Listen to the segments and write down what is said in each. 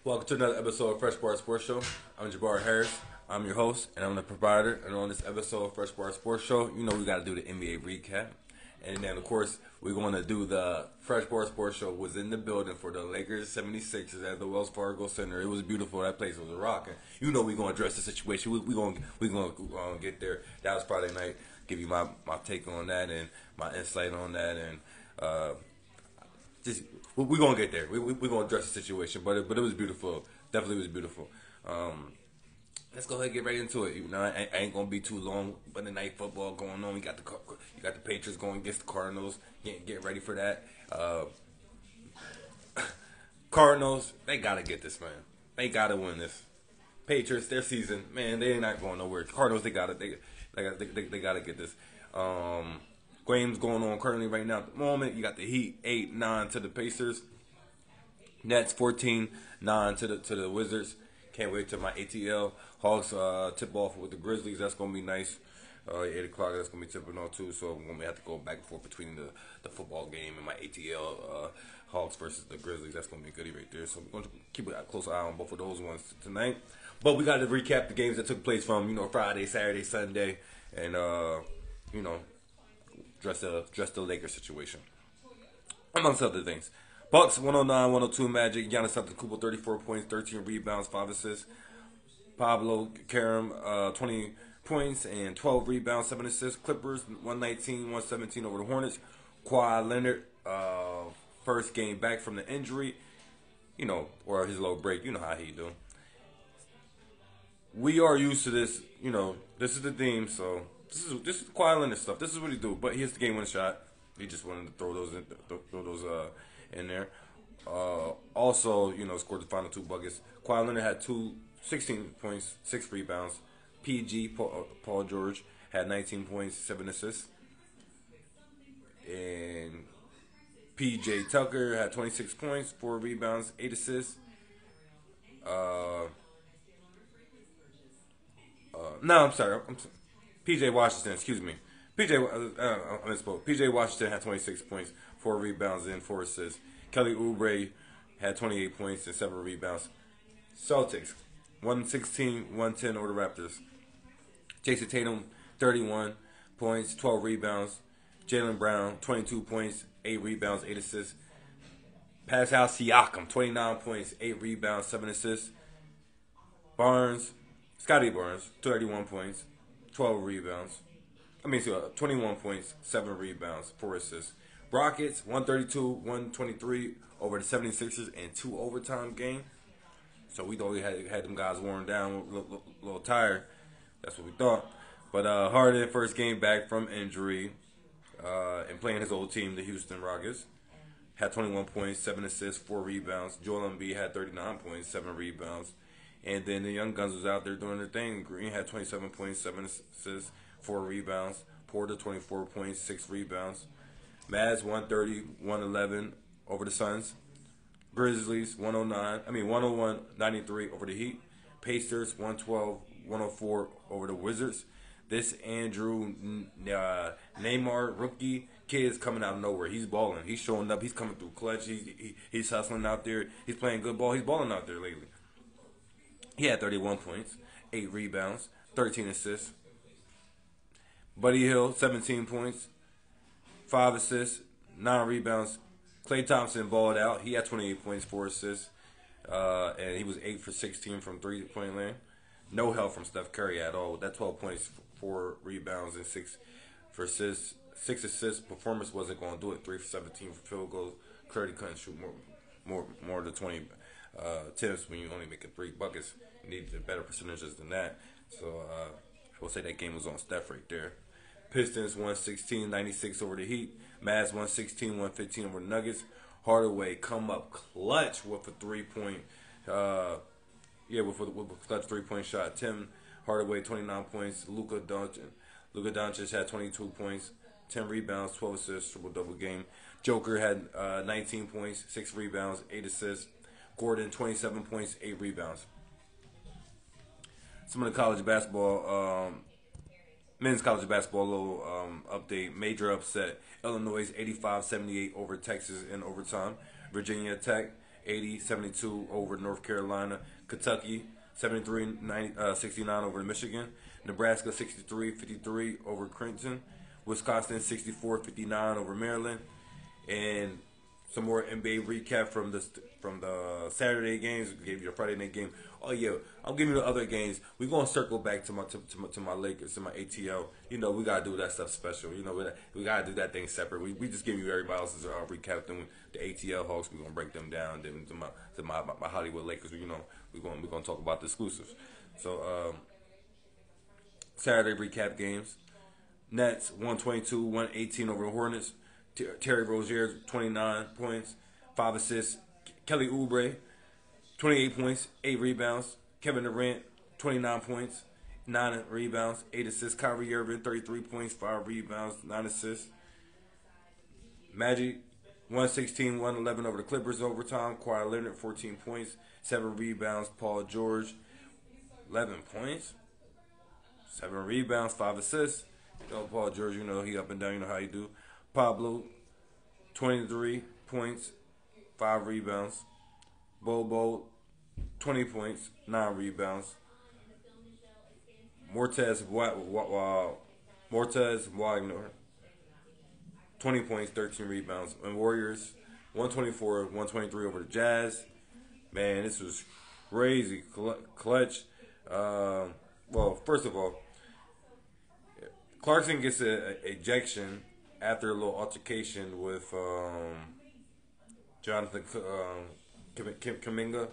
Welcome to another episode of Fresh Bar Sports Show. I'm Jabbar Harris. I'm your host, and I'm the provider. And on this episode of Fresh Bar Sports Show, you know we got to do the NBA recap. And then, of course, we're going to do the Fresh Bar Sports Show was in the building for the Lakers 76ers at the Wells Fargo Center. It was beautiful. That place was rocking. You know we're going to address the situation. We're going to get there. That was Friday night. Give you my take on that and my insight on that. And just we're gonna get there. We're gonna address the situation, but it was beautiful. Definitely was beautiful. Let's go ahead and get right into it. You know, I ain't gonna be too long. But the night football going on. You got the Patriots going against the Cardinals. Get ready for that. Cardinals, they gotta get this, man. They gotta win this. Patriots, their season, man, they ain't not going nowhere. Cardinals, they gotta get this. Games going on currently right now at the moment. You got the Heat 8-9 to the Pacers. Nets 14-9 to the Wizards. Can't wait till my ATL Hawks tip off with the Grizzlies. That's gonna be nice. 8 o'clock. That's gonna be tipping on too. So I'm gonna have to go back and forth between the football game and my ATL Hawks versus the Grizzlies. That's gonna be a goodie right there. So we're gonna keep a close eye on both of those ones tonight. But we got to recap the games that took place from Friday, Saturday, Sunday, and address the Lakers situation, amongst other things. Bucks 109-102 Magic. Giannis Antetokounmpo 34 points, 13 rebounds, 5 assists. Pablo Karam 20 points and 12 rebounds, 7 assists. Clippers 119-117 over the Hornets. Kawhi Leonard first game back from the injury, or his low break. You know how he do. We are used to this. This is the theme. So this is Kawhi Leonard stuff. This is what he do. But he hits the game winning shot. He just wanted to throw those in there. Also, scored the final 2 buckets. Kawhi Leonard had 16 points, 6 rebounds. PG Paul George had 19 points, 7 assists. And PJ Tucker had 26 points, 4 rebounds, 8 assists. No, I'm sorry. PJ Washington, excuse me. I misspoke. PJ Washington had 26 points, 4 rebounds, and 4 assists. Kelly Oubre had 28 points and 7 rebounds. Celtics 116-110 over the Raptors. Jason Tatum 31 points, 12 rebounds. Jaylen Brown 22 points, 8 rebounds, 8 assists. Pascal Siakam 29 points, 8 rebounds, 7 assists. Scotty Barnes 31 points, 12 rebounds. 21 points, 7 rebounds, 4 assists. Rockets 132-123 over the 76ers in 2 overtime game. So we thought we had them guys worn down, a little tired. That's what we thought. But Harden first game back from injury and playing his old team, the Houston Rockets, had 21 points, 7 assists, 4 rebounds. Joel Embiid had 39 points, 7 rebounds. And then the Young Guns was out there doing their thing. Green had 27 points, 7 assists, 4 rebounds. Porter 24 points, 6 rebounds. Mavs 130-111 over the Suns. Grizzlies 101-93 over the Heat. Pacers 112-104 over the Wizards. This Andrew Neymar rookie kid is coming out of nowhere. He's balling. He's showing up. He's coming through clutch. He's hustling out there. He's playing good ball. He's balling out there lately. He had 31 points, 8 rebounds, 13 assists. Buddy Hield, 17 points, 5 assists, 9 rebounds. Klay Thompson balled out. He had 28 points, 4 assists. And he was 8 for 16 from 3-point land. No help from Steph Curry at all. With that 12 points, 4 rebounds, and 6 for assists. 6 assists. Performance wasn't going to do it. 3 for 17 for field goals. Curry couldn't shoot more than 20 attempts when you only making 3 buckets. You need better percentages than that. So we'll say that game was on Steph right there. Pistons 116-96 over the Heat. Mavs 116-115 over the Nuggets. Hardaway come up clutch with a 3-point, with a clutch 3-point shot. Tim Hardaway 29 points. Luka Doncic had 22 points, 10 rebounds, 12 assists, triple-double game. Joker had 19 points, 6 rebounds, 8 assists. Gordon 27 points, 8 rebounds. Some of the college basketball, men's college basketball little update. Major upset. Illinois 85-78 over Texas in overtime. Virginia Tech 80-72 over North Carolina. Kentucky 69 over Michigan. Nebraska 63-53 over Creighton. Wisconsin 64-59 over Maryland. And some more NBA recap from the Saturday games. We gave you the Friday night game. Oh yeah, I'm giving you the other games. We're gonna circle back to my Lakers, to my ATL. You know, we gotta do that stuff special. You know, we gotta do that thing separate. We just give you everybody else's recap. Then the ATL Hawks, we're gonna break them down. Then to my Hollywood Lakers, you know, we're gonna talk about the exclusives. So Saturday recap games. Nets 122-118 over the Hornets. Terry Rozier 29 points, 5 assists. Kelly Oubre 28 points, 8 rebounds. Kevin Durant 29 points, 9 rebounds, 8 assists. Kyrie Irving 33 points, 5 rebounds, 9 assists. Magic 116-111 over the Clippers overtime. Kawhi Leonard 14 points, 7 rebounds. Paul George 11 points, 7 rebounds, 5 assists. You know, Paul George, you know, he up and down, you know how he do. Pablo, 23 points, 5 rebounds. Bobo, 20 points, 9 rebounds. Mortez Wagner, 20 points, 13 rebounds. And Warriors, 124-123 over the Jazz. Man, this was crazy. Clutch. Well, first of all, Clarkson gets an ejection after a little altercation with Jonathan Kuminga.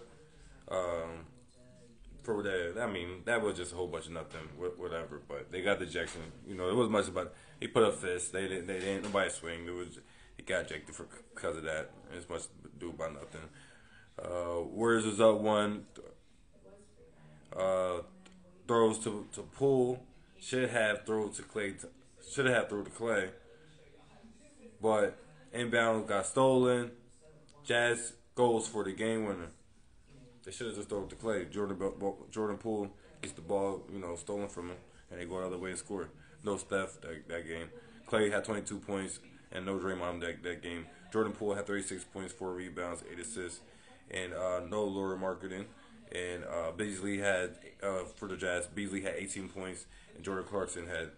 For that, I mean, that was just a whole bunch of nothing, whatever. But they got the ejection. You know, it wasn't much about. He put up fists. They didn't. Nobody swing. He got ejected because of that. It's much to do about nothing. Warriors was up 1. Throws to Poole. Should have thrown to Clay. But inbound got stolen. Jazz goes for the game winner. They should have just thrown it to Clay. Jordan Poole gets the ball, you know, stolen from him, and they go the other way and score. No Steph that game. Clay had 22 points and no Draymond that game. Jordan Poole had 36 points, 4 rebounds, 8 assists, and no Laura Marketing. And Beasley had, for the Jazz, Beasley had 18 points, and Jordan Clarkson had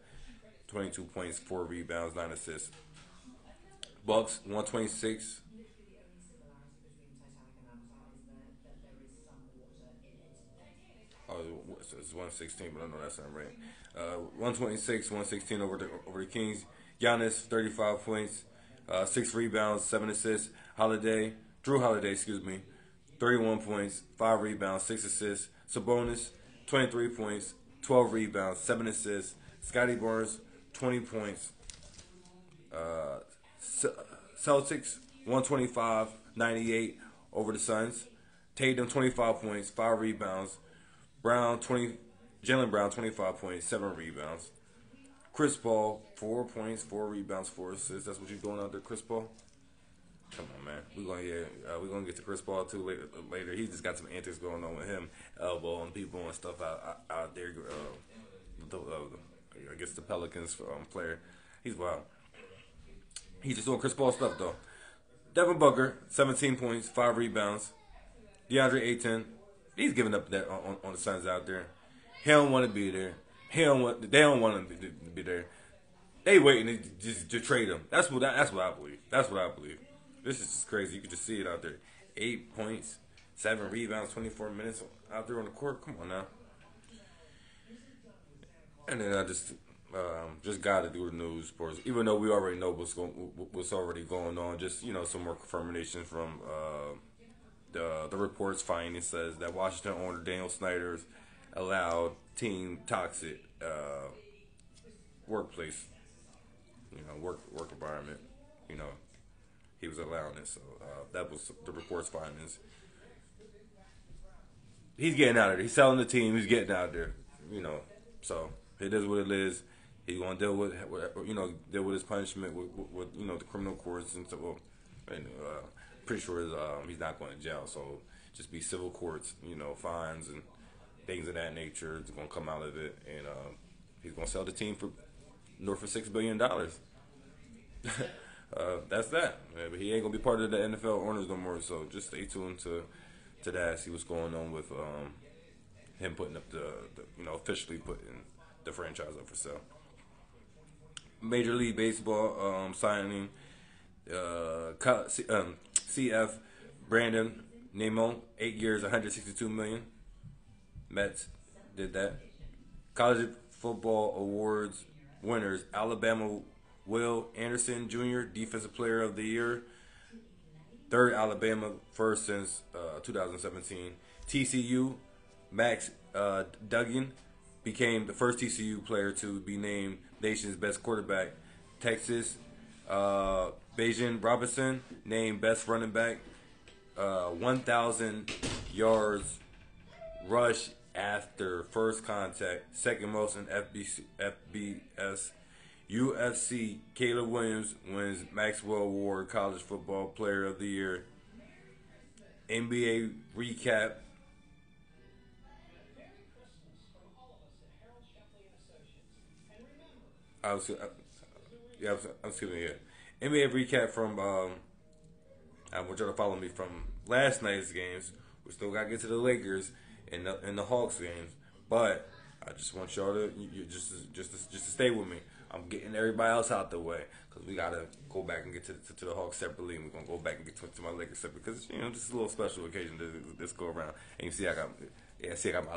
22 points, 4 rebounds, 9 assists. Bucks 126. Oh, it's 116, but I know that's not right. 126, 116 over the Kings. Giannis 35 points, 6 rebounds, 7 assists. Drew Holiday, 31 points, 5 rebounds, 6 assists. Sabonis, 23 points, 12 rebounds, 7 assists. Scotty Barnes, 20 points. Celtics, 125-98 over the Suns. Tatum, 25 points, 5 rebounds. Jaylen Brown, 25 points, 7 rebounds. Chris Paul, 4 points, 4 rebounds, 4 assists. That's what you're doing out there, Chris Paul? Come on, man. We're gonna get to Chris Paul too later. He just got some antics going on with him, elbowing people and stuff out there. I guess the Pelicans player. He's wild. He's just doing Chris Paul stuff though. Devin Booker, 17 points, 5 rebounds. DeAndre Ayton, he's giving up that on the Suns out there. He don't want to be there. They don't want him to be there. They waiting to trade him. That's what I believe. That's what I believe. This is just crazy. You can just see it out there. 8 points, 7 rebounds, 24 minutes out there on the court. Come on now. And then I just got to do the news sports, even though we already know what's already going on. Just, you know, some more confirmation from the reports. Finding says that Washington owner Daniel Snyder's allowed team toxic workplace, you know, work environment, you know. He was allowing it, so that was the report's findings. He's getting out of there. He's selling the team. He's getting out of there, you know. So it is what it is. He's gonna deal with his punishment with you know, the criminal courts and so. Well, and pretty sure he's not going to jail. So just be civil courts, you know, fines and things of that nature. It's gonna come out of it, and he's gonna sell the team for north of $6 billion. That's that. But he ain't gonna be part of the NFL owners no more. So just stay tuned to that. See what's going on with him putting up the officially putting the franchise up for sale. Major League Baseball signing CF Brandon Nemo, 8 years, 162 million. Mets did that. College football awards winners: Alabama Will Anderson Jr., Defensive Player of the Year, third Alabama first since 2017. TCU Max Duggan became the first TCU player to be named nation's best quarterback. Texas Bijan Robinson named best running back. 1,000 yards rush after first contact, second most in FBS. UFC Caleb Williams wins Maxwell Award College Football Player of the Year. NBA recap. I was skipping here. NBA recap from I want y'all to follow me from last night's games. We still got to get to the Lakers and the Hawks games, but I just want y'all to just to stay with me. I'm getting everybody else out the way because we gotta go back and get to the Hawks separately, and we're gonna go back and get to my Lakers separately because this is a little special occasion this go around. And you see, I got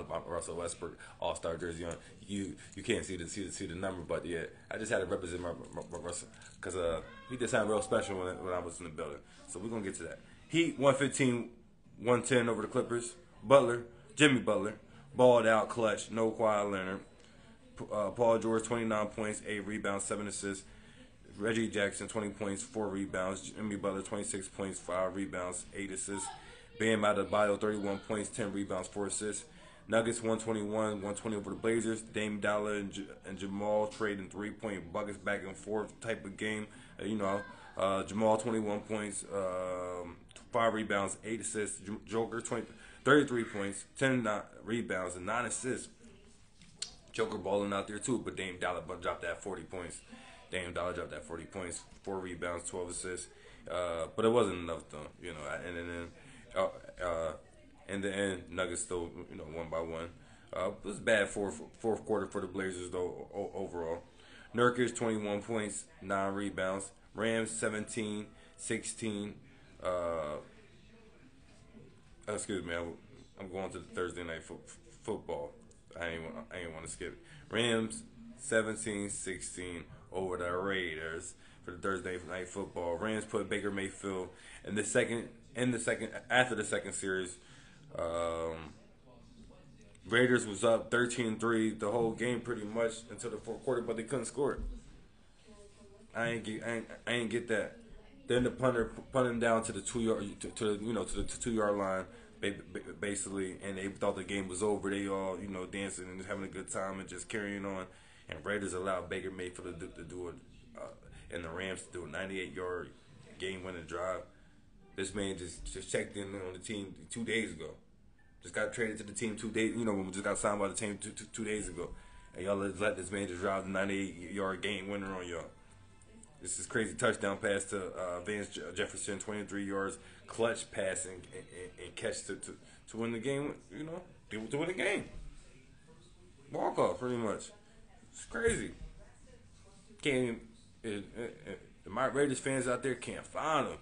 my Russell Westbrook All-Star jersey on. You can't see the number, but yeah, I just had to represent my Russell because he did something real special when I was in the building. So we're gonna get to that. Heat 115-110 over the Clippers. Jimmy Butler, balled out, clutch, no Kawhi Leonard. Paul George, 29 points, 8 rebounds, 7 assists. Reggie Jackson, 20 points, 4 rebounds. Jimmy Butler, 26 points, 5 rebounds, 8 assists. Bam Adebayo, 31 points, 10 rebounds, 4 assists. Nuggets, 120 over the Blazers. Dame Dollar and Jamal trading 3-point buckets back and forth type of game. Jamal, 21 points, 5 rebounds, 8 assists. Joker, 33 points, 10 rebounds, and 9 assists. Joker balling out there too, but Dame Dollar dropped that 40 points. 4 rebounds, 12 assists. But it wasn't enough though, in the end, Nuggets still, one by one. It was bad fourth quarter for the Blazers though overall. Nurkic, 21 points, 9 rebounds. Rams 17-16. Excuse me, I'm going to the Thursday night football. I ain't want to skip it. Rams 17-16 over the Raiders for the Thursday night football. Rams put Baker Mayfield after the second series. Raiders was up 13-3 the whole game pretty much until the fourth quarter, but they couldn't score it. I ain't get that. Then the punter punted him down to the 2-yard to the 2-yard line, basically, and they thought the game was over. They all dancing and having a good time and just carrying on. And Raiders allowed Baker Mayfield to do it, and the Rams to do a 98-yard game-winning drive. This man just checked in on the team 2 days ago. Just got traded to the team 2 days. When we just got signed by the team 2 days ago, and y'all let this man just drive the 98-yard game-winner on y'all. This is crazy touchdown pass to Vance Jefferson, 23 yards, clutch pass and catch to win the game. To win the game. Walk off, pretty much. It's crazy. My Raiders fans out there can't find them.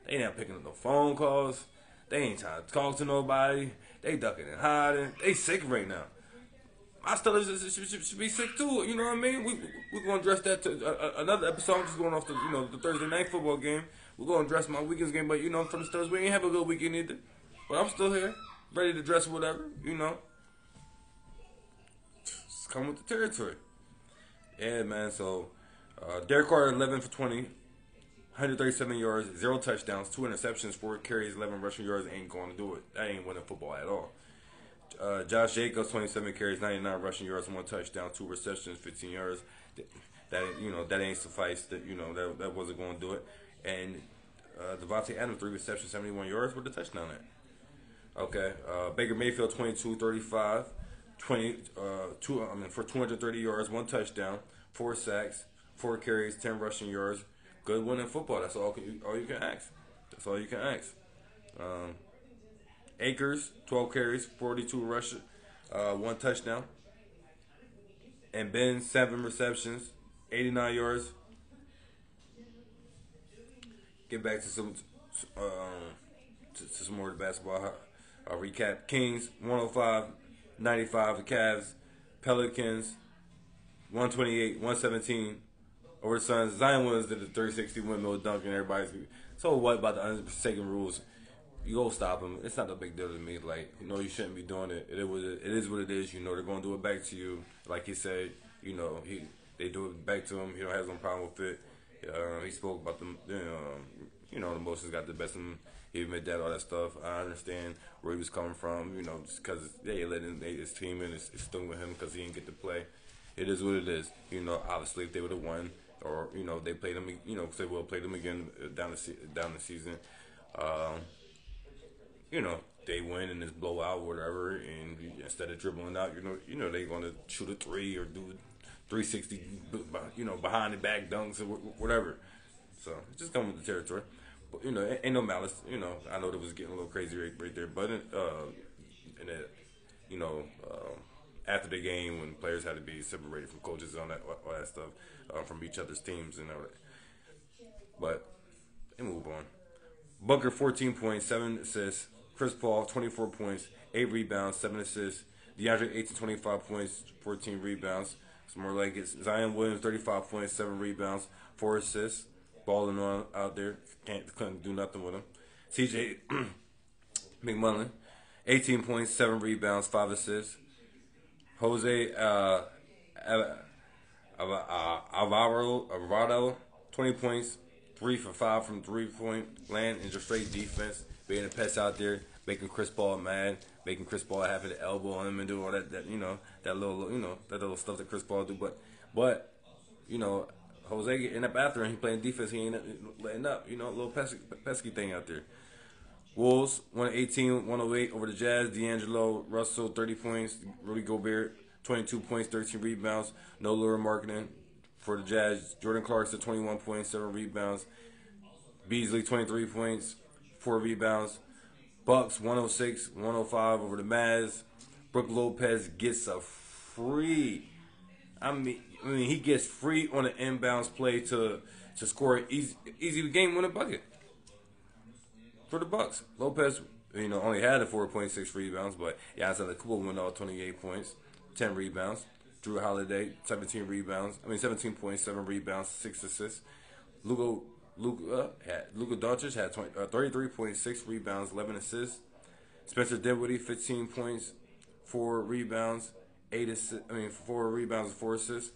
They not picking up no phone calls. They ain't trying to talk to nobody. They ducking and hiding. They sick right now. My Steelers should be sick too. You know what I mean? We're going to address that to another episode. I'm just going off the Thursday night football game. We're going to address my weekend's game. But, for the Steelers, we ain't have a good weekend either. But I'm still here, ready to address whatever, Just come with the territory. Yeah, man. So, Derek Carr, 11 for 20, 137 yards, 0 touchdowns, 2 interceptions, 4 carries, 11 rushing yards. Ain't going to do it. That ain't winning football at all. Josh Jacobs, 27 carries, 99 rushing yards, 1 touchdown, 2 receptions, 15 yards. That ain't suffice. That wasn't going to do it. And Devontae Adams, 3 receptions, 71 yards with a touchdown there. Okay. Baker Mayfield, 22-35, for 230 yards, 1 touchdown, 4 sacks, 4 carries, 10 rushing yards. good win in football. That's all you can ask. That's all you can ask. Um, Akers, 12 carries, 42 rushes, 1 touchdown. And Ben, 7 receptions, 89 yards. Get back to some more of the basketball recap. Kings, 105-95. The Cavs. Pelicans, 128-117 over the Suns. Zion Williams did the 360 windmill dunk, and everybody's so what about the unforsaken rules? You go stop him. It's not a big deal to me. Like, you shouldn't be doing it. It is what it is. They're gonna do it back to you. Like he said, they do it back to him. He don't have no problem with it. He spoke about the emotions got the best of him. He admitted that, all that stuff. I understand where he was coming from. Just because they let his team in, it's stung with him because he didn't get to play. It is what it is. Obviously, if they would have won, or they played them, because they will play them again down the season. They win and it's blowout, whatever, and instead of dribbling out, they're gonna shoot a three or do 360, behind the back dunks or whatever. So just come with the territory. But ain't no malice. I know that was getting a little crazy right there, but after the game when players had to be separated from coaches and all that stuff from each other's teams and all that. But they move on. Booker, 14 points, 7 assists. Chris Paul, 24 points, 8 rebounds, 7 assists. DeAndre, 25 points, 14 rebounds. It's more like it's Zion Williams, 35 points, 7 rebounds, 4 assists. Balling on out there. Couldn't do nothing with him. TJ McMullen, 18 points, 7 rebounds, 5 assists. Jose Alvarado, 20 points, 3 for 5 from 3-point land, and just straight defense. Being a pest out there, making Chris Paul mad, making Chris Paul having the elbow on him and do all that that little stuff that Chris Paul do. But Jose in the bathroom, he playing defense, he ain't letting up. A little pesky thing out there. Wolves 118-108 over the Jazz. D'Angelo Russell, 30 points. Rudy Gobert, 22 points, 13 rebounds. No Laura Markkinen for the Jazz. Jordan Clarkson, 21 points, 7 rebounds. Beasley, 23 points, 4 rebounds. Bucks 106-105 over the Mavs. Brook Lopez gets a free. I mean, he gets free on an inbounds play to score an easy game-winning bucket for the Bucks. Lopez, only had a 4.6 rebounds, but Giannis Antetokounmpo went all 28 points, 10 rebounds. Drew Holiday, 17 points, 7 rebounds, 6 assists. Luka Doncic had 33.6 rebounds, 11 assists. Spencer Dinwiddie, 15 points, 4 rebounds, 4 rebounds and 4 assists.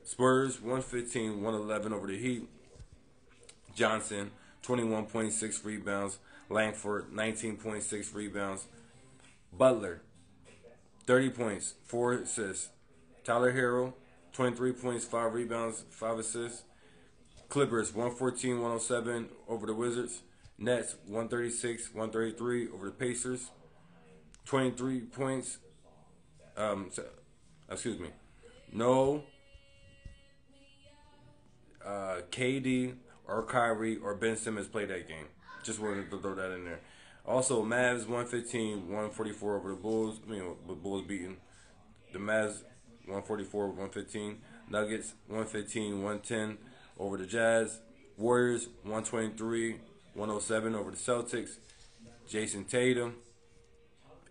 Spurs 115-111 over the Heat. Johnson 21.6 rebounds. Langford 19.6 rebounds. Butler 30 points, 4 assists. Tyler Hero 23 points, 5 rebounds, 5 assists. Clippers 114-107 over the Wizards. Nets 136-133 over the Pacers. 23 points. No KD or Kyrie or Ben Simmons played that game. Just wanted to throw that in there. Also, Mavs 115-144 over the Bulls. The Bulls beating the Mavs 144-115. Nuggets 115-110 over the Jazz. Warriors 123-107 over the Celtics. Jason Tatum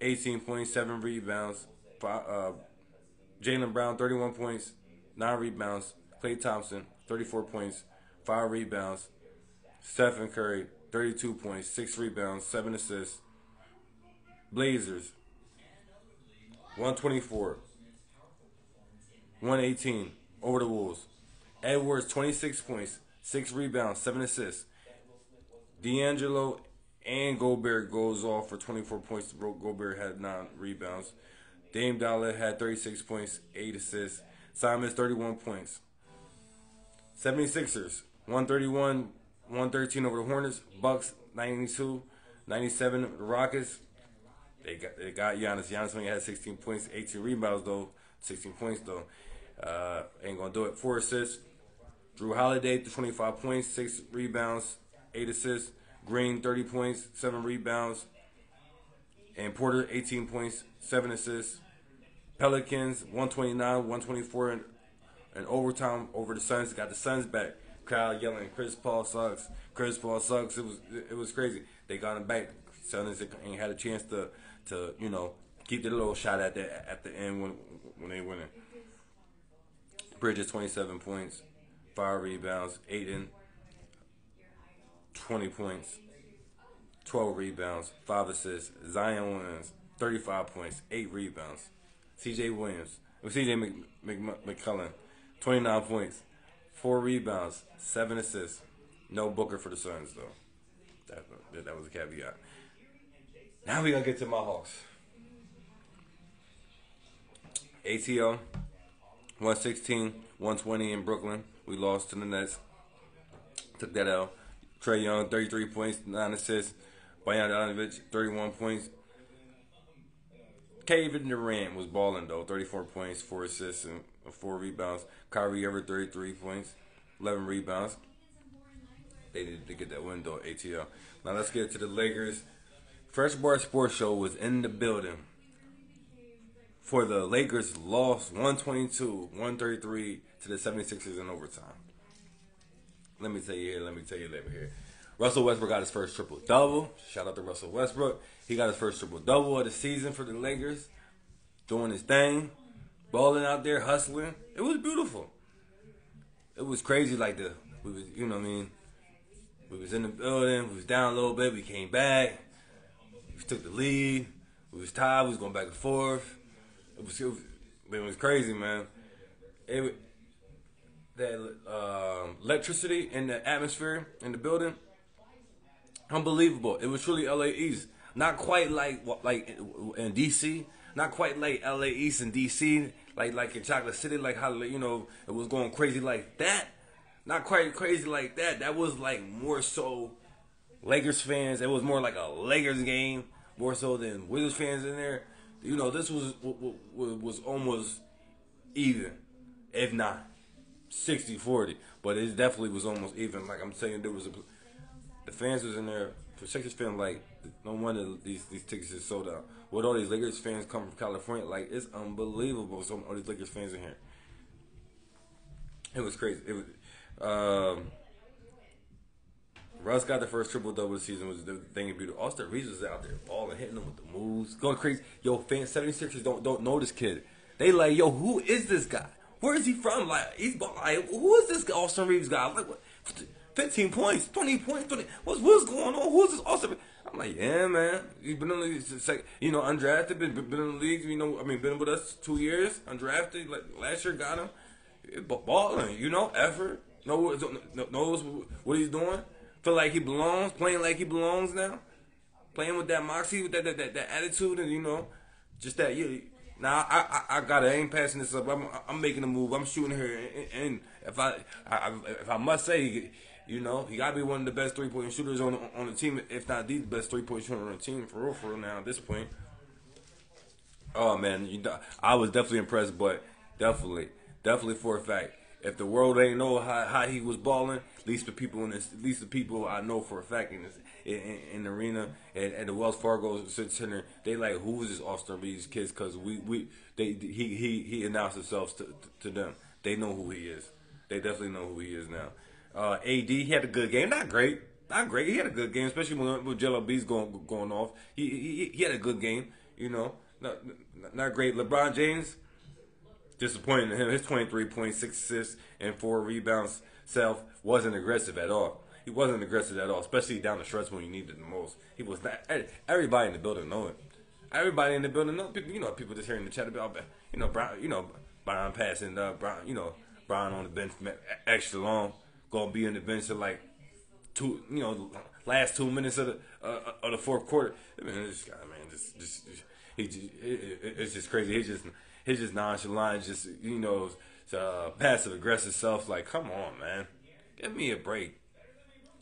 18.7 rebounds. Jaylen Brown 31 points, 9 rebounds. Klay Thompson 34 points, 5 rebounds. Stephen Curry 32 points, 6 rebounds, 7 assists. Blazers 124-118 over the Wolves. Edwards 26 points, 6 rebounds, 7 assists. D'Angelo and Gobert goes off for 24 points. Gobert had 9 rebounds. Dame Dollar had 36 points, 8 assists. Simons 31 points. 76ers 131-113 over the Hornets. Bucks 92-97 over the Rockets. They got Giannis. Giannis only had 16 points, 18 rebounds though. 16 points though. Ain't gonna do it. 4 assists. Drew Holiday, 25 points, 6 rebounds, 8 assists. Green, 30 points, 7 rebounds. And Porter, 18 points, 7 assists. Pelicans, 129, 124 in overtime over the Suns. Got the Suns back. Crowd yelling, Chris Paul sucks. Chris Paul sucks. It was crazy. They got him back. Suns ain't had a chance to keep their little shot at the end when they winning. Bridges, 27 points, 5 rebounds. Ayton, 20 points, 12 rebounds, 5 assists. Zion Williams, 35 points, 8 rebounds. CJ McCollum, 29 points, 4 rebounds, 7 assists. No Booker for the Suns, though. That was a caveat. Now we gonna get to my Hawks. ATL, 116, 120 in Brooklyn. We lost to the Nets. Took that L. Trae Young, 33 points, 9 assists. Bojan Bogdanovic, 31 points. Kevin Durant was balling, though. 34 points, 4 assists, and 4 rebounds. Kyrie Irving, 33 points, 11 rebounds. They needed to get that win, though, ATL. Now let's get to the Lakers. Fresh Bar Sports Show was in the building for the Lakers loss 122-133 to the 76ers in overtime. Let me tell you here. Russell Westbrook got his first triple-double. Shout out to Russell Westbrook. He got his first triple-double of the season for the Lakers. Doing his thing. Balling out there, hustling. It was beautiful. It was crazy we was in the building. We was down a little bit. We came back. We took the lead. We was tied. We was going back and forth. It was crazy, man. That electricity in the atmosphere in the building, unbelievable. It was truly LA East. Not quite like in DC. Not quite like LA East and DC. Like in Chocolate City. Like how it was going crazy like that. Not quite crazy like that. That was like more so Lakers fans. It was more like a Lakers game more so than Wizards fans in there. This was almost even, if not 60-40. But it definitely was almost even. Like I'm saying, the fans was in there. For Sixers fans, no wonder these tickets is sold out. With all these Lakers fans coming from California, it's unbelievable. So all these Lakers fans in here. It was crazy. It was. Russ got the first triple-double of the season. Was the thing of beauty. Austin Reeves was out there balling, hitting them with the moves, going crazy. Yo, fans, 76ers don't know this kid. They like, yo, who is this guy? Where is he from? He's who is this Austin Reeves guy? I'm like, what? 15 points, 20 points, 20. What's going on? Who's this Austin? I'm like, yeah, man. He's been in the league, undrafted, been in the league. Been with us 2 years, undrafted. Like last year, got him balling. Effort. Knows what he's doing. Feel like he belongs, playing like he belongs now. Playing with that moxie, with that attitude, and just that. Now I ain't passing this up. I'm making a move. I'm shooting here, and if I must say, he got to be one of the best 3-point shooters on the team, if not the best 3-point shooter on the team for real now at this point. Oh man, I was definitely impressed, but definitely for a fact. If the world ain't know how he was balling, at least the people I know for a fact in the arena and the Wells Fargo Center, they like, who is this Austin Reeves kids? Because he announced himself to them. They know who he is. They definitely know who he is now. AD, he had a good game. Not great. He had a good game, especially when Jello B's going off. He had a good game. Not great. LeBron James. Disappointing to him. His 23 points, 6 assists, and 4 rebounds self wasn't aggressive at all. He wasn't aggressive at all, especially down the stretch when you needed it the most. He was not. Everybody in the building know it. Everybody in the building know. People just hearing the chat about, Brian passing, Brian on the bench extra long, gonna be in the bench at last 2 minutes of the fourth quarter. This guy, man, it's just crazy. He's just nonchalant, passive aggressive self. Like, come on, man, give me a break.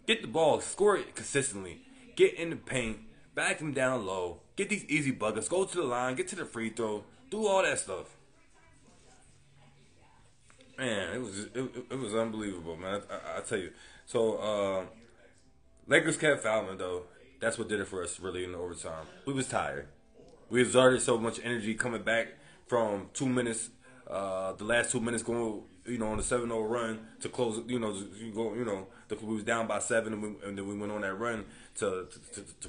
Get the ball, score it consistently. Get in the paint, back him down low. Get these easy buckets. Go to the line, get to the free throw, do all that stuff. Man, it was unbelievable, man. I tell you. So Lakers kept fouling though. That's what did it for us really in the overtime. We was tired. We exerted so much energy coming back from 2 minutes, the last 2 minutes going, on the 7-0 run to close, we was down by seven and then we went on that run to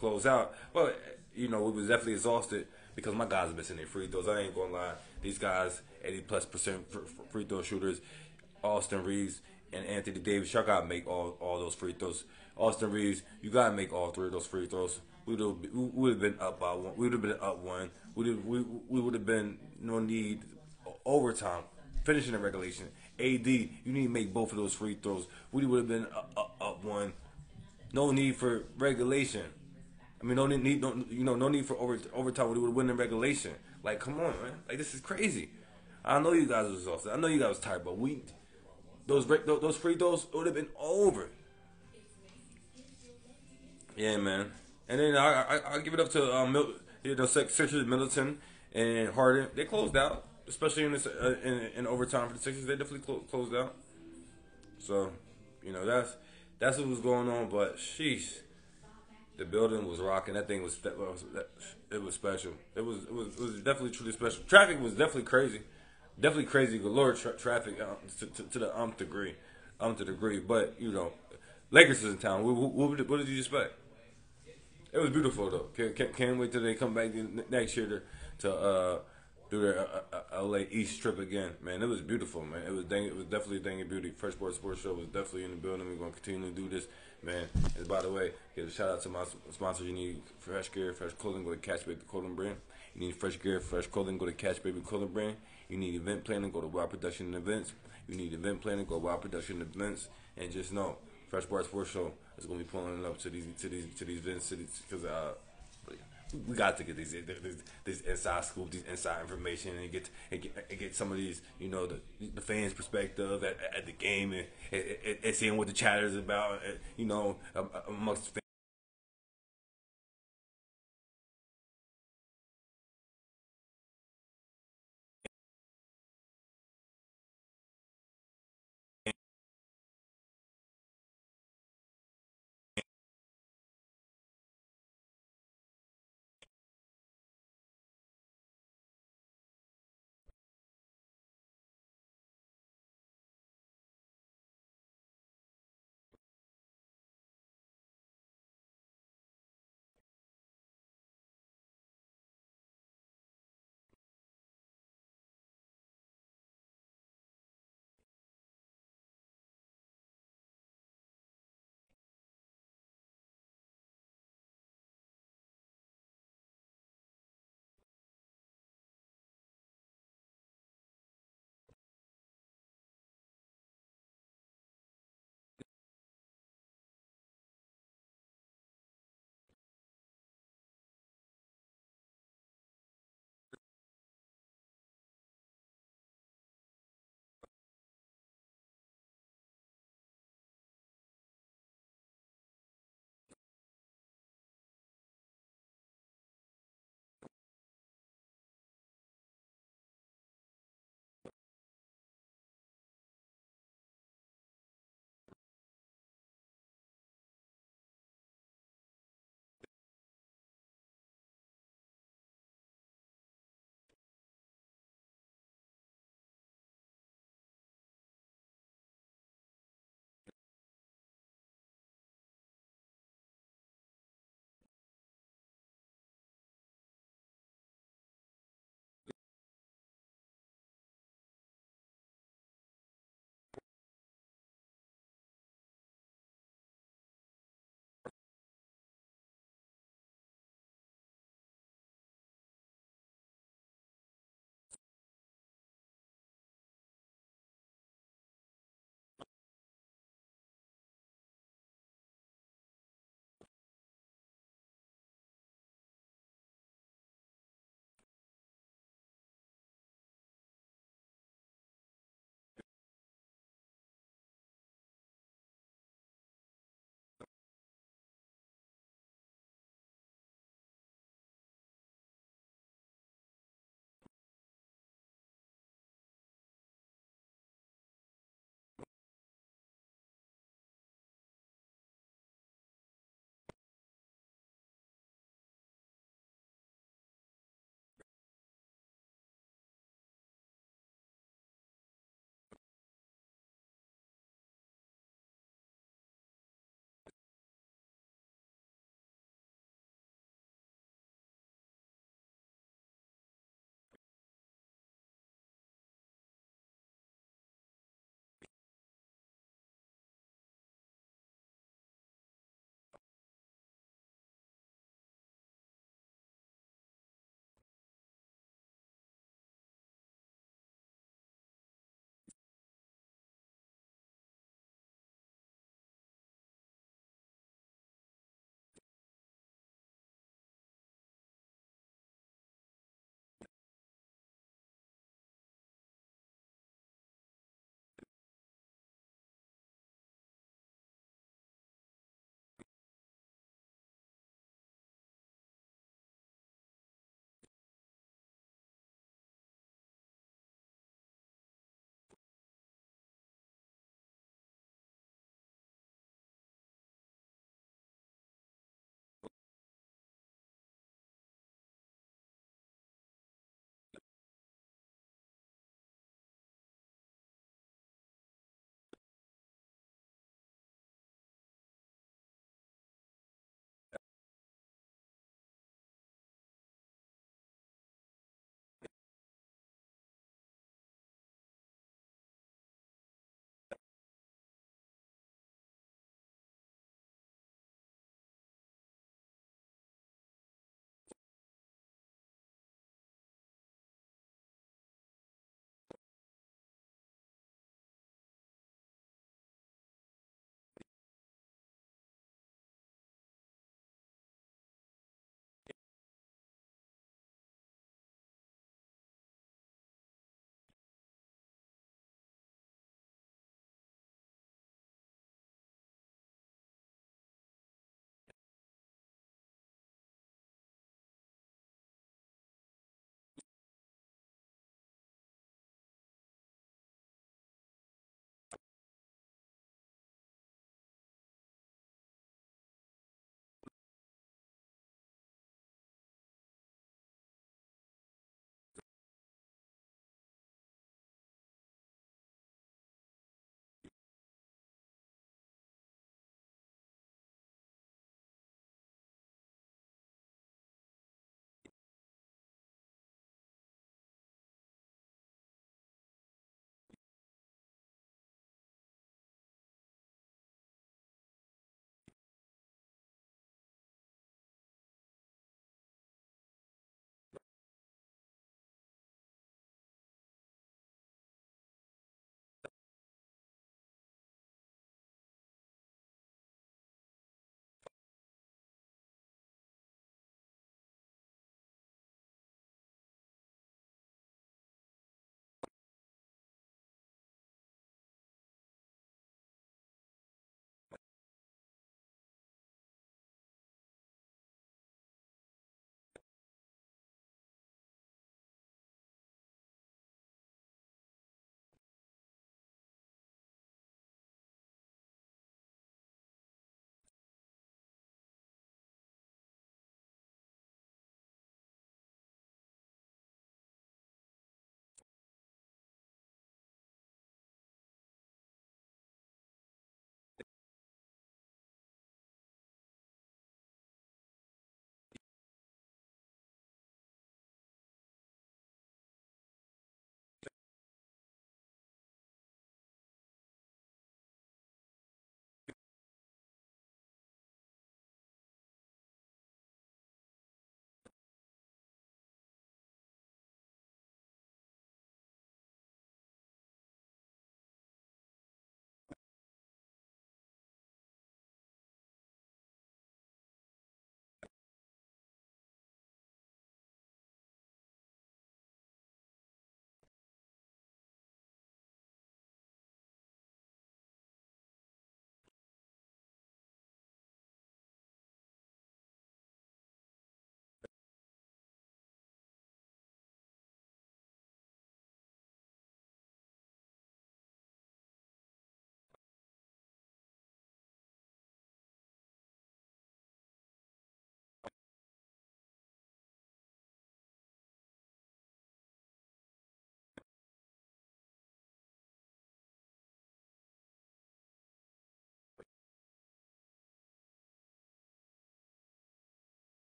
close out. But, we was definitely exhausted because my guys missing their free throws. I ain't gonna lie. These guys, 80+% free throw shooters, Austin Reeves and Anthony Davis, y'all gotta make all those free throws. Austin Reeves, you gotta make all three of those free throws. We would have been up by one. We would have been up one. We would have been no need overtime, finishing the regulation. AD, you need to make both of those free throws. We would have been up one. No need for regulation. I mean, no need for overtime. We would have won in regulation. Like, come on, man. Like, this is crazy. I know you guys was exhausted. I know you guys was tired, but those free throws would have been over. Yeah, man. And then I give it up to Sixers, Middleton, and Harden. They closed out, especially in overtime for the Sixers. They definitely closed out. So, that's what was going on. But sheesh, the building was rocking. That thing was it was special. It was definitely truly special. Traffic was definitely crazy, galore traffic to the degree. But Lakers is in town. What did you expect? It was beautiful though. Can't wait till they come back next year to do their LA East trip again. Man, it was beautiful, man. It was definitely a thing of beauty. Fresh Sports Show was definitely in the building. We're gonna continue to do this, man. And by the way, give a shout out to my sponsors. You need fresh gear, fresh clothing, go to Catch Baby Clothing Brand. You need fresh gear, fresh clothing, go to Catch Baby Clothing Brand. You need event planning, go to Wild Production Events. You need event planning, go to Wild Production Events. And just know, Fresh Sports Show is gonna be pulling up to these events because we got to get these inside scoop, these inside information, and get some of these, the fans' perspective at the game and seeing what the chatter is about, amongst the fans.